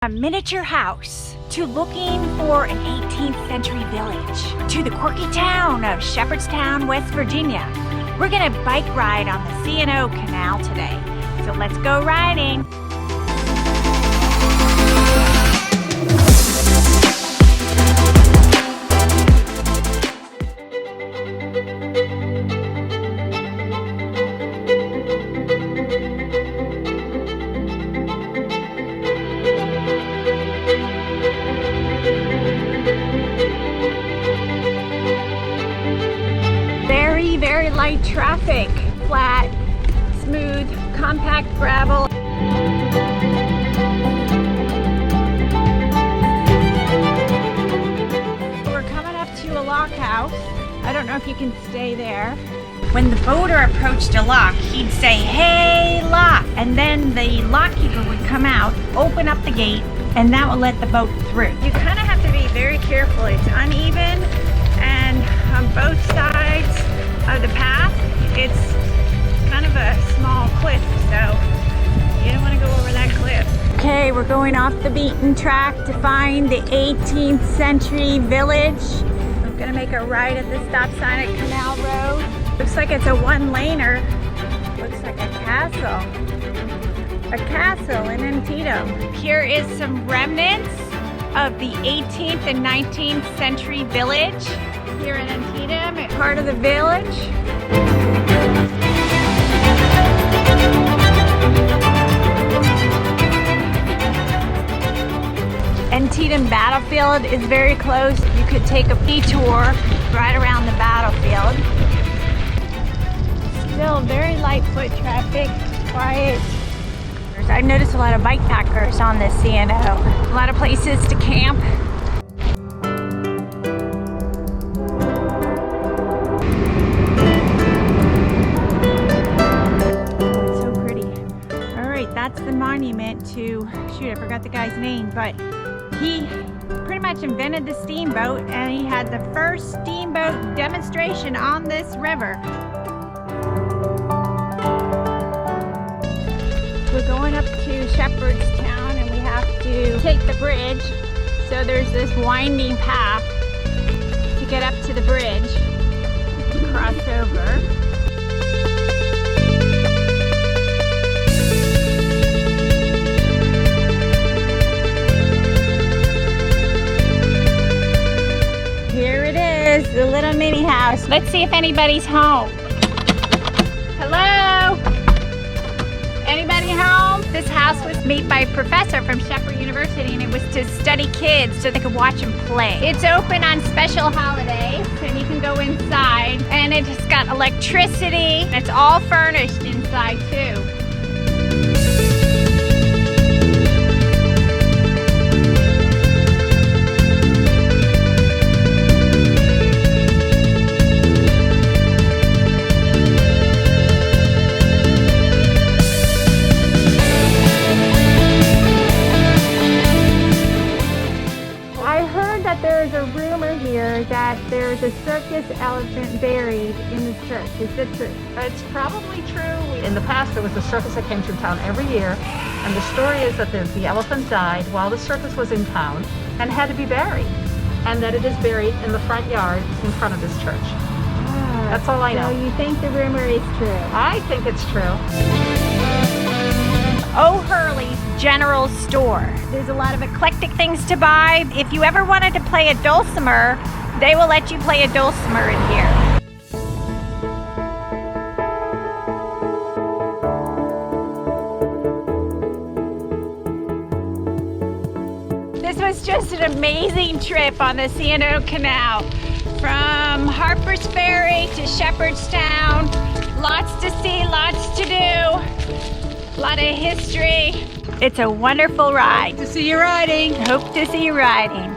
A miniature house, to looking for an 18th century village, to the quirky town of Shepherdstown, West Virginia. We're gonna bike ride on the C&O Canal today, so let's go riding. Very light traffic, flat, smooth, compact gravel. We're coming up to a lock house. I don't know if you can stay there. When the boater approached a lock, he'd say, "Hey, lock!" And then the lockkeeper would come out, open up the gate, and that would let the boat through. You kind of have to be very careful. It's uneven, and on both sides of the path, it's kind of a small cliff, so you don't want to go over that cliff. Okay, we're going off the beaten track to find the 18th century village. I'm gonna make a right at the stop sign at Canal Road. Looks like it's a one-laner. Looks like a castle. A castle in Antietam. Here is some remnants of the 18th and 19th century village here in Antietam, part of the village. Antietam battlefield is very close. You could take a detour right around the battlefield. Still very light foot traffic, quiet. I noticed a lot of bike packers on this C&O. A lot of places to camp. It's so pretty. All right, that's the monument to, shoot, I forgot the guy's name, but he pretty much invented the steamboat, and he had the first steamboat demonstration on this river. We're going up to Shepherdstown, and we have to take the bridge. So there's this winding path to get up to the bridge, cross over. Here it is, the little mini house. Let's see if anybody's home. Hello? Anybody home? This house was made by a professor from Shepherd University, and it was to study kids so they could watch them play. It's open on special holidays, and you can go inside, and it's got electricity. It's all furnished inside too. There's a rumor here that there's a circus elephant buried in the church. Is that true? It's probably true. In the past, there was a circus that came through town every year, and the story is that the elephant died while the circus was in town and had to be buried, and that it is buried in the front yard in front of this church. That's all I know. So you think the rumor is true? I think it's true. O'Hurley's General Store. There's a lot of eclectic things to buy. If you ever wanted to play a dulcimer, they will let you play a dulcimer in here. This was just an amazing trip on the C&O Canal. From Harpers Ferry to Shepherdstown. Lots to see, lots to do. A lot of history. It's a wonderful ride. To see you riding. Hope to see you riding.